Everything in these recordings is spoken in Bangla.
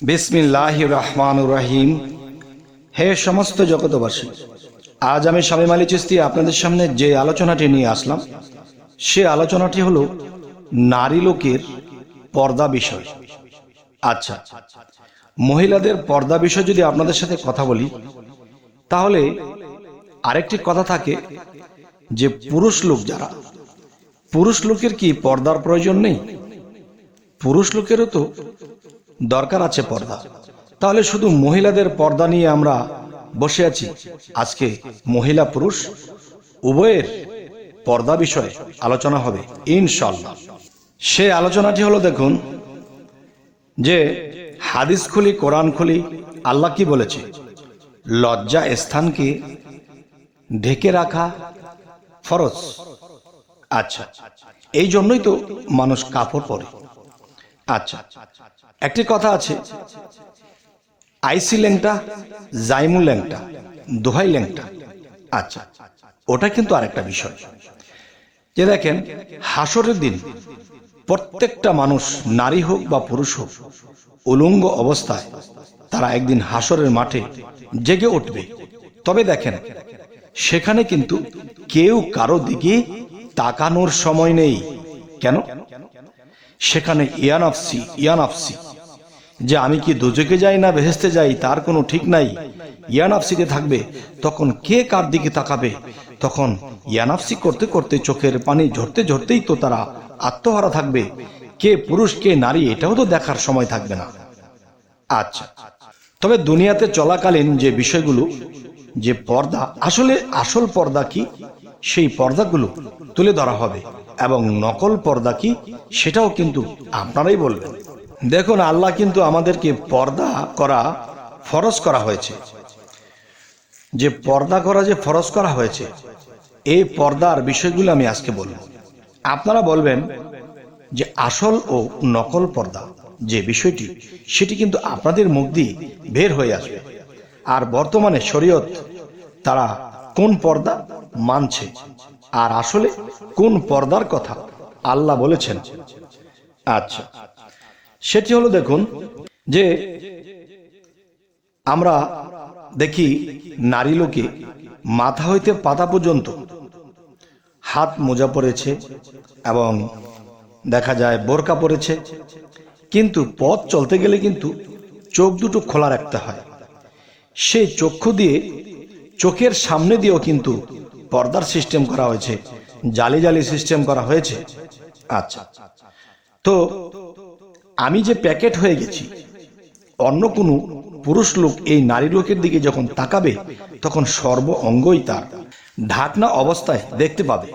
বিসমিল্লাহির রহমানির রহিম। হে সমস্ত জগতবাসী, আজ আমি শামীম আলী চিশতি আপনাদের সামনে যে আলোচনাটি নিয়ে আসলাম, সে আলোচনাটি হলো নারী লোকের পর্দা বিষয়। আচ্ছা, মহিলাদের পর্দা বিষয় যদি আপনাদের সাথে কথা বলি, তাহলে আরেকটি কথা থাকে যে পুরুষ লোকের কি পর্দার প্রয়োজন নেই? পুরুষ লোকেরও তো দরকার আছে পর্দা। তাহলে শুধু মহিলাদের পর্দা নিয়ে আমরা বসে আছি? আজকে মহিলা পুরুষ উভয়ের পর্দা বিষয়ে আলোচনা হবে ইনশাআল্লাহ। সে আলোচনাটি হলো, দেখুন যে হাদিস খুলি, কোরআন খুলি, আল্লাহ কি বলেছে? লজ্জা স্থানকে ঢেকে রাখা ফরজ। আচ্ছা, এই জন্যই তো মানুষ কাপড় পরে। আচ্ছা, একটি কথা আছে, আইসি ল্যাংটা, জাইমু ল্যাংটা, দোহাই ল্যাংটা। আচ্ছা, ওটা কিন্তু আরেকটা বিষয়। যে দেখেন, হাসরের দিন প্রত্যেকটা মানুষ, নারী হোক বা পুরুষ হোক, উলঙ্গ অবস্থায় তারা একদিন হাসরের মাঠে জেগে উঠবে। তবে দেখেন, সেখানে কিন্তু কেউ কারো দিকে তাকানোর সময় নেই। কেন? সেখানে ইয়ানাফসি, যে আমি কি দোজখে যাই না বেহেশতে যাই তার কোনো ঠিক নাই, ইয়ানাফসিতে থাকবে। তখন কে কার দিকে তাকাবে? তখন ইয়ানাফসি করতে করতে চোখের পানি ঝরতে ঝরতেই তো তারা আত্মহারা থাকবে। কে পুরুষ কে নারী এটাও তো দেখার সময় থাকবে না। আচ্ছা, তবে দুনিয়াতে চলাকালীন যে বিষয়গুলো, যে পর্দা, আসল পর্দা কি, সেই পর্দাগুলো তুলে ধরা হবে, এবং নকল পর্দা কি সেটাও কিন্তু আপনারাই বলবেন। দেখুন, আল্লাহ কিন্তু আমাদেরকে পর্দা করা ফরজ করা হয়েছে। যে পর্দা করা যে ফরজ করা হয়েছে, এই পর্দার বিষয়গুলো আমি আজকে বলবো। আপনারা বলবেন যে আসল ও নকল পর্দা যে বিষয়টি, সেটি কিন্তু আপনাদের মুখ দিয়ে বের হয়ে আসবে। আর বর্তমানে শরীয়ত তারা কোন পর্দা মানছে, আর আসলে কোন পর্দার কথা আল্লাহ বলেছেন। আচ্ছা, সেটি হলো, দেখুন যে আমরা দেখি নারী লোকে মাথা হইতে পাতা পর্যন্ত হাত মোজা পরেছে এবং দেখা যায় বোরকা পরেছে, কিন্তু পথ চলতে গেলে কিন্তু চোখ দুটো খোলা রাখতে হয়। সেই চক্ষু দিয়ে, চোখের সামনে দিয়েও কিন্তু পর্দার সিস্টেম করা হয়েছে, জালি জালি সিস্টেম করা হয়েছে। আচ্ছা, তো আমি যে প্যাকেট হয়ে গেছি, অন্য কোনো পুরুষ লোক এই নারী লোকের দিকে যখন তাকাবে, তখন সর্ব অঙ্গই তার ঢাকনা অবস্থায় দেখতে পাবে,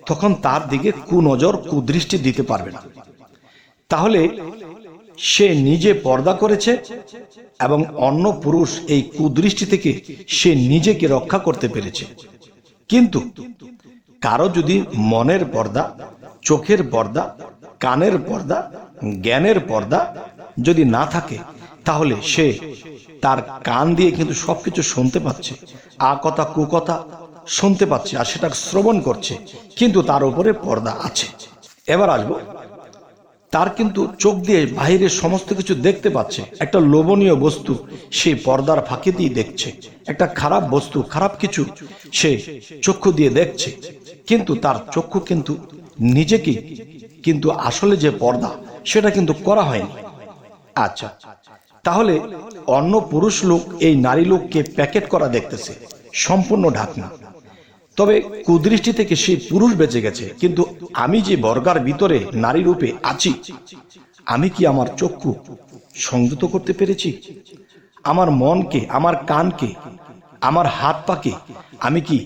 তখন তার দিকে কুনজর, কুদৃষ্টি দিতে পারবে না। তাহলে সে নিজে পর্দা করেছে, এবং অন্য পুরুষ এই কুদৃষ্টি থেকে সে নিজেকে রক্ষা করতে পেরেছে। কিন্তু কারো যদি মনের পর্দা, চোখের পর্দা, কানের পর্দা, জ্ঞানের পর্দা যদি না থাকে, তাহলে সে তার কান দিয়ে কিন্তু সবকিছু শুনতে পাচ্ছে, আ কথা কু কথা শুনতে পাচ্ছে, আর সেটা শ্রবণ করছে, কিন্তু তার উপরে পর্দা আছে। এবার আসবো, তার কিন্তু চোখ দিয়ে বাহিরের সমস্ত কিছু দেখতে পাচ্ছে। একটা লোভনীয় বস্তু সে পর্দার ফাঁকি দিয়ে দেখছে, একটা খারাপ বস্তু, খারাপ কিছু সে চক্ষু দিয়ে দেখছে, কিন্তু তার চক্ষু কিন্তু নিজেকে, কিন্তু আসলে যে পর্দা সেটা কিন্তু করা হয়নি। আচ্ছা, তাহলে অন্য পুরুষ লোক এই নারী লোককে প্যাকেট করা দেখতেছে, সম্পূর্ণ ঢাকনা। তবে কুদৃষ্টি থেকে সেই পুরুষ বেঁচে গেছে, কিন্তু আমি যে বর্গার ভিতরে নারী রূপে আছি, আমি কি আমার চক্ষু সংযত করতে পেরেছি? আমার মনকে, আমার কানকে, আমার হাত পাকে আমি কি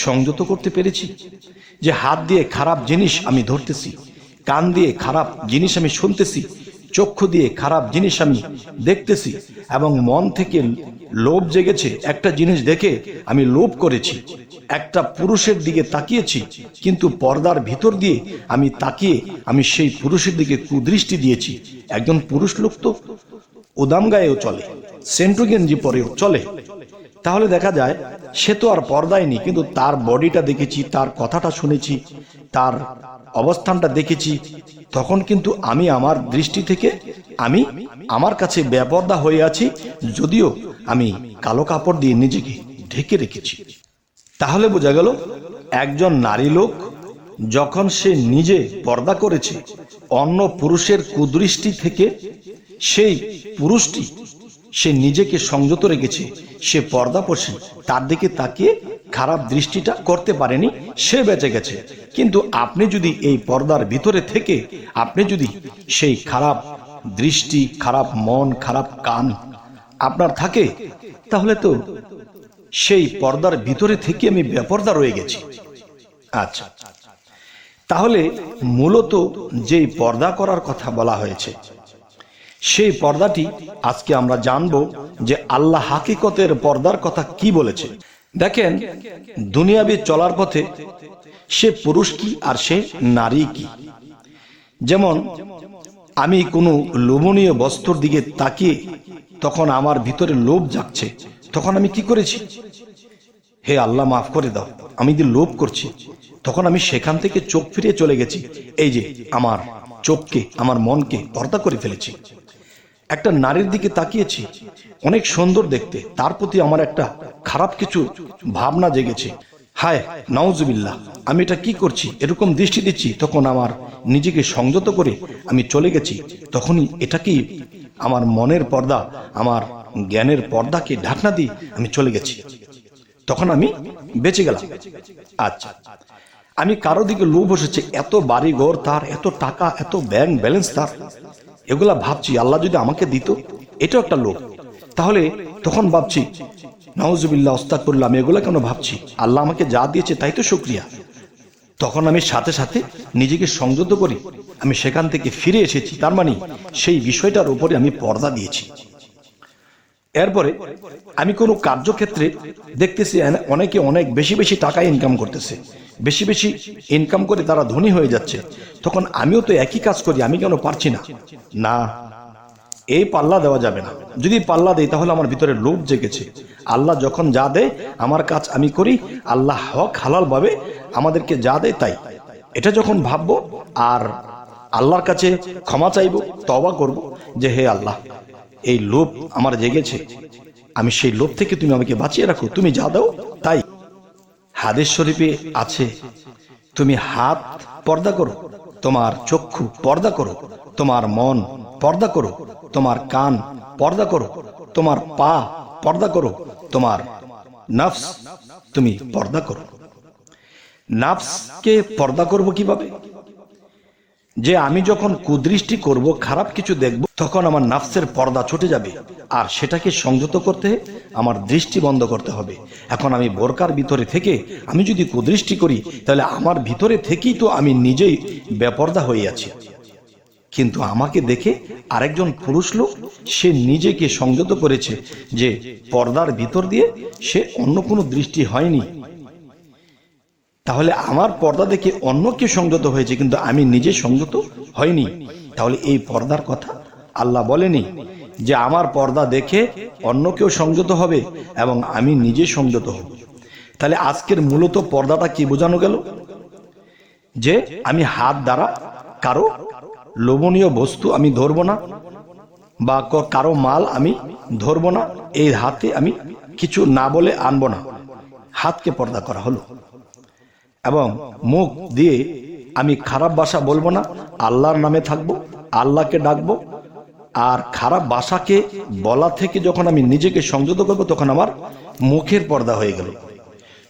সংযত করতে পেরেছি? যে হাত দিয়ে খারাপ জিনিস আমি ধরতেছি, কান দিয়ে খারাপ জিনিস আমি শুনতেছি, চক্ষু দিয়ে খারাপ জিনিস আমি দেখতেছি, এবং মন থেকে লোভ জেগেছে, একটা জিনিস দেখে আমি লোভ করেছি, একটা পুরুষের দিকে তাকিয়েছি, কিন্তু পর্দার ভিতর দিয়ে আমি তাকিয়ে আমি সেই পুরুষের দিকে কুদৃষ্টি দিয়েছি। একজন পুরুষ লোক তো উদাম গায়েও চলে, সেন্টু গেঞ্জি পরেও চলে, তাহলে দেখা যায় সে তো আর পর্দায় নেই, কিন্তু তার বডিটা দেখেছি, তার কথাটা শুনেছি, তার অবস্থানটা দেখেছি, তখন কিন্তু আমি আমার দৃষ্টি থেকে আমি আমার কাছে বেপরদা হয়ে আছি, যদিও আমি কালো কাপড় দিয়ে নিজেকে ঢেকে রেখেছি। তাহলে বোঝা গেল একজন নারী লোক যখন সে নিজে পর্দা করেছে, অন্য পুরুষের কুদৃষ্টি থেকে সেই পুরুষটি সে নিজেকে সংযত রেখেছে, সে পর্দাপোষী, তার দিকে তাকিয়ে খারাপ দৃষ্টিটা করতে পারেনি, সে বেঁচে গেছে। কিন্তু আপনি যদি এই পর্দার ভিতরে থেকে আপনি যদি সেই খারাপ দৃষ্টি, খারাপ মন, খারাপ কান আপনার থাকে, তাহলে তো সেই পর্দার ভিতরে থেকে আমি বেপর্দা রয়ে গেছি। আচ্ছা, তাহলে মূলত যেই পর্দা করার কথা বলা হয়েছে, সেই পর্দাটি আজকে আমরা জানব যে আল্লাহ হাকিকতের পর্দার কথা কি বলেছে। দেখেন, দুনিয়াবি চলার পথে সে পুরুষ কি আর সে নারী কি। যেমন আমি কোনো লোভনীয় বস্তুর দিকে তাকিয়ে তখন আমার ভিতরে লোভ জাগছে, তখন আমি কি করেছি? হে আল্লাহ, মাফ করে দাও, আমি যে লোভ করছি, তখন আমি সেখান থেকে চোখ ফিরিয়ে চলে গেছি। এই যে আমার চোখকে, আমার মনকে পর্দা করে ফেলেছি। একটা নারীর দিকে তাকিয়েছি, অনেক সুন্দর দেখতে, তার প্রতি আমার একটা খারাপ কিছু ভাবনা জেগেছে। হায় নাউজুবিল্লাহ, আমি এটা কি করছি, এরকম দৃষ্টি দিচ্ছি, তখন আমার নিজেকে সংযত করে আমি চলে গেছি। তখনই এটা কি আমার মনের পর্দা, আমার জ্ঞানের পর্দাকে ঢাকনা দিয়ে আমি চলে গেছি, তখন আমি বেঁচে গেলাম। আচ্ছা, আমি কারো দিকে লোভ বসেছে, এত বাড়ি ঘর তার, এত টাকা, এত ব্যাংক ব্যালেন্স তার, এগুলা ভাবছি আল্লাহ যদি আমাকে দিত, এটাও একটা লোভ। তাহলে তখন ভাবছি নাউজুবিল্লাহ, আস্তাগফিরুল্লাহ, আমি এগুলা কেন ভাবছি? আল্লাহ আমাকে যা দিয়েছে তাই তো শুকরিয়া। তখন আমি সাথে সাথে নিজেকে সংযত করি, আমি সেখান থেকে ফিরে এসেছি, তার মানে সেই বিষয়টার উপরে আমি পর্দা দিয়েছি। এরপরে আমি কোনো কার্যক্ষেত্রে দেখতেছি অনেকে অনেক বেশি বেশি টাকা ইনকাম করতেছে, বেশি বেশি ইনকাম করে তারা ধনী হয়ে যাচ্ছে, তখন আমিও তো একই কাজ করি, আমি কেন পারছি না? না, এই পাল্লা দেওয়া যাবে না। যদি পাল্লা দেই তাহলে আমার ভিতরে লোভ জেগেছে। আল্লাহ যখন যা দেয় আমার কাজ আমি করি, আল্লাহ হক হালাল ভাবে আমাদেরকে যা দেয় তাই, এটা যখন ভাববো আর আল্লাহর কাছে ক্ষমা চাইবো, তওবা করব যে হে আল্লাহ, এই লোভ আমার জেগেছে, আমি সেই লোভ থেকে তুমি আমাকে বাঁচিয়ে রাখো, তুমি যা দাও তাই। হাদিস শরীফে আছে, তুমি হাত পর্দা করো, তোমার চক্ষু পর্দা করো, তোমার মন পর্দা করো, তোমার কান পর্দা করো, তোমার পা পর্দা করো, তোমার নফস তুমি পর্দা করো। নফসকে পর্দা করব কিভাবে? যে আমি যখন কুদৃষ্টি করব, খারাপ কিছু দেখব, তখন আমার নফসের পর্দা ছুটে যাবে, আর সেটাকে সংযত করতে আমার দৃষ্টি বন্ধ করতে হবে। এখন আমি বোরকার ভিতরে থেকে আমি যদি কুদৃষ্টি করি, তাহলে আমার ভিতরে থেকেই তো আমি নিজেই বেপর্দা হয়ে আছি। কিন্তু আমাকে দেখে আরেকজন পুরুষ লোক সে নিজেকে সংযত করেছে, যে পর্দার ভিতর দিয়ে সে অন্য কোনো দৃষ্টি হয়নি। তাহলে আমার পর্দা দেখে অন্য কেউ সংযত হয়েছে, কিন্তু আমি নিজে সংযত হয়নি। তাহলে এই পর্দার কথা আল্লাহ বলেনি যে আমার পর্দা দেখে অন্য কেউ সংযত হবে এবং আমি নিজে সংযত হব। তাহলে আজকের মূলত পর্দাটা কি বোঝানো গেল? যে আমি হাত দ্বারা কারো লোভনীয় বস্তু আমি ধরবো না, বা কারো মাল আমি ধরবো না, এই হাতে আমি কিছু না বলে আনবো না, হাতকে পর্দা করা হলো। এবং মুখ দিয়ে আমি খারাপ ভাষা বলবো না, আল্লাহর নামে থাকবো, আল্লাহকে ডাকবো। আর খারাপ ভাষাকে বলা থেকে যখন আমি নিজেকে সংযত করবো, তখন আমার মুখের পর্দা হয়ে গেল।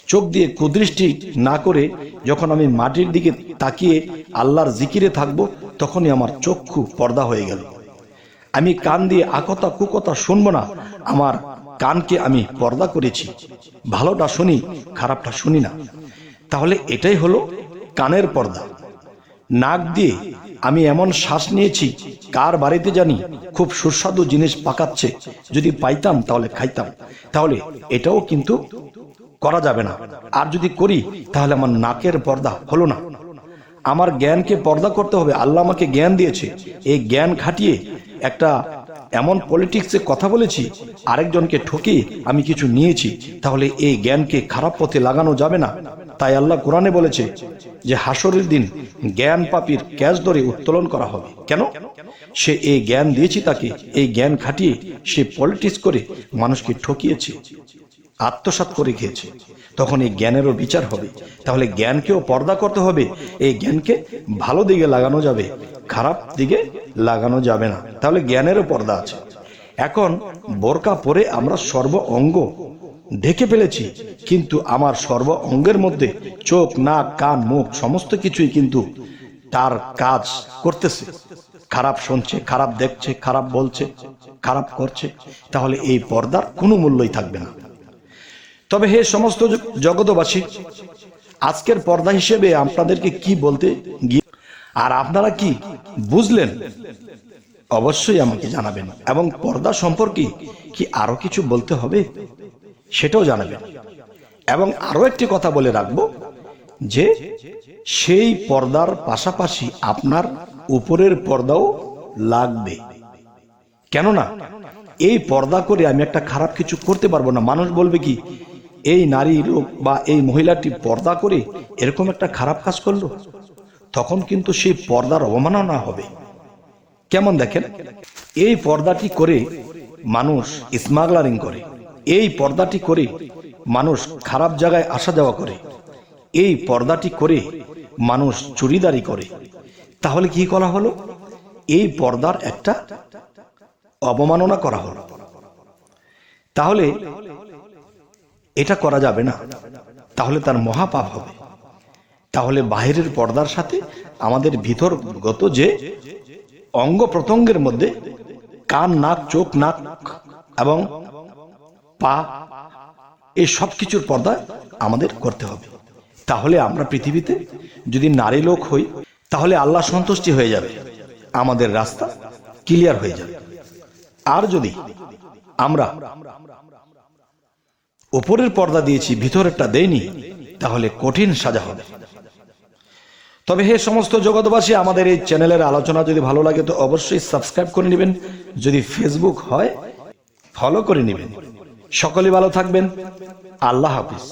চোখ দিয়ে কুদৃষ্টি না করে যখন আমি মাটির দিকে তাকিয়ে আল্লাহর জিকিরে থাকবো, তখনই আমার চক্ষু পর্দা হয়ে গেল। আমি কান দিয়ে আকথা কুকথা শুনবো না, আমার কানকে আমি পর্দা করেছি, ভালোটা শুনি, খারাপটা শুনি না। তাহলে এটাই হলো কানের পর্দা। নাক দিয়ে আমি এমন শ্বাস নিয়েছি, কার বাড়িতে জানি খুব সুস্বাদু জিনিস পাকাচ্ছে, যদি পাইতাম তাহলে খাইতাম। তাহলে এটাও কিন্তু করা যাবে না। আর যদি করি তাহলে আমার নাকের পর্দা হলো না। আমার জ্ঞানকে পর্দা করতে হবে। আল্লাহ আমাকে জ্ঞান দিয়েছে, এই জ্ঞান খাটিয়ে একটা এমন পলিটিক্সে কথা বলেছি, আরেকজনকে ঠকিয়ে আমি কিছু নিয়েছি, তাহলে এই জ্ঞানকে খারাপ পথে লাগানো যাবে না। তাই আল্লাহ কোরআনে বলেছে যে হাসরের দিন জ্ঞান পাপীর ক্যাচ ধরে উত্তোলন করা হবে। কেন? সে এই জ্ঞান দিয়েছি তাকে, এই জ্ঞান খাটিয়ে সে পলিটিক্স করে মানুষকে ঠকিয়েছে, আত্মসাৎ করে খেয়েছে, তখন এই জ্ঞানেরও বিচার হবে। তাহলে জ্ঞানকেও পর্দা করতে হবে। এই জ্ঞানকে ভালো দিকে লাগানো যাবে, খারাপ দিকে লাগানো যাবে না। তাহলে জ্ঞানেরও পর্দা আছে। এখন বোরকা পরে আমরা সর্ব অঙ্গ ঢেকে ফেলেছি, কিন্তু আমার সর্ব অঙ্গের মধ্যে চোখ, নাক, কান, মুখ সমস্ত কিছুই কিন্তু তার কাজ করতেছে। খারাপ শুনছে, খারাপ দেখছে, খারাপ বলছে, খারাপ করছে, তাহলে এই পর্দার কোনো মূল্যই থাকবে না। তবে হে সমস্ত জগতবাসী, আজকের পর্দা হিসেবে আপনাদেরকে কি বলতে গিয়ে আর আপনারা কি বুঝলেন অবশ্যই আমাকে জানাবেন, এবং পর্দা সম্পর্কে কি আরো কিছু বলতে হবে সেটাও জানাবেন। এবং আরো একটি কথা বলে রাখবো যে সেই পর্দার পাশাপাশি আপনার উপরের পর্দাও লাগবে। কেননা এই পর্দা করে আমি একটা খারাপ কিছু করতে পারবো না। মানুষ বলবে কি, এই নারী লোক বা এই মহিলাটি পর্দা করে এরকম একটা খারাপ কাজ করলো, তখন কিন্তু সেই পর্দার অবমাননা হবে। কেমন দেখেন, এই পর্দাটি করে মানুষ স্মাগলারিং করে, এই পর্দাটি করে মানুষ খারাপ জায়গায় আসা যাওয়া করে, এই পর্দাটি করে মানুষ চুরিদারি করে। তাহলে কি করা হলো? এই পর্দার একটা অবমাননা করা হলো। তাহলে এটা করা যাবে না, তাহলে তার মহাপাপ হবে। তাহলে বাহিরের পর্দার সাথে আমাদের ভিতরগত যে অঙ্গ প্রত্যঙ্গের মধ্যে কান, নাক, চোখ, নাক এবং পা, এই সব কিছুর পর্দা আমাদের করতে হবে। তাহলে আমরা পৃথিবীতে যদি নারী লোক হই, তাহলে আল্লাহ সন্তুষ্টি হয়ে যাবে, আমাদের রাস্তা ক্লিয়ার হয়ে যাবে। আর যদি আমরা উপরের পর্দা দিয়েছি, ভিতরেরটা দেইনি, তাহলে কঠিন সাজা হবে। তবে হে সমস্ত জগৎবাসী, আমাদের এই চ্যানেলের আলোচনা যদি ভালো লাগে তো অবশ্যই সাবস্ক্রাইব করে নেবেন, যদি ফেসবুক হয় ফলো করে নেবেন। সকলে ভালো থাকবেন। আল্লাহ হাফিজ।